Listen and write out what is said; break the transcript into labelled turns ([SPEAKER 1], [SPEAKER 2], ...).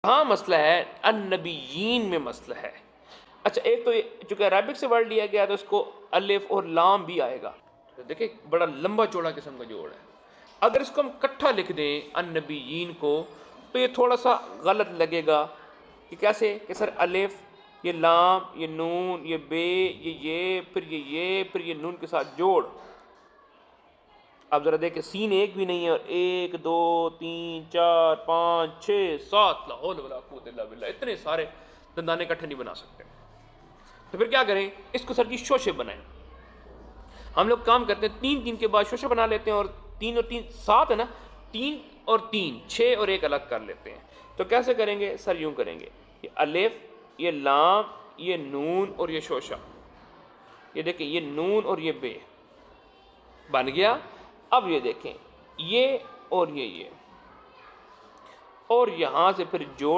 [SPEAKER 1] ہاں مسئلہ ہے، النبیین میں مسئلہ ہے۔ اچھا ایک تو چونکہ عربک سے ورڈ لیا گیا تو اس کو الف اور لام بھی آئے گا، دیکھیں بڑا لمبا چوڑا قسم کا جوڑ ہے۔ اگر اس کو ہم کٹھا لکھ دیں النبیین کو تو یہ تھوڑا سا غلط لگے گا کہ کیسے کہ سر الف، یہ لام، یہ نون، یہ بے، یہ پھر یہ نون کے ساتھ جوڑ۔ اب ذرا دیکھیں سین ایک بھی نہیں ہے، اور 1 2 3 4 5 6 7 لا حول ولا قوت الا باللہ، اتنے سارے دندانے اکٹھے نہیں بنا سکتے۔ تو پھر کیا کریں؟ اس کو سر جی شوشے بنائیں۔ ہم لوگ کام کرتے ہیں 3 3 کے بعد شوشے بنا لیتے ہیں، اور 3 اور 3 7 ہے نا، 3 اور 3 6 اور 1 الگ کر لیتے ہیں۔ تو کیسے کریں گے؟ سر یوں کریں گے، یہ الف، یہ لام، یہ نون اور یہ شوشہ، یہ دیکھیں یہ نون اور یہ بے بن گیا۔ اب یہ دیکھیں یہ اور یہ اور یہاں سے پھر جوڑ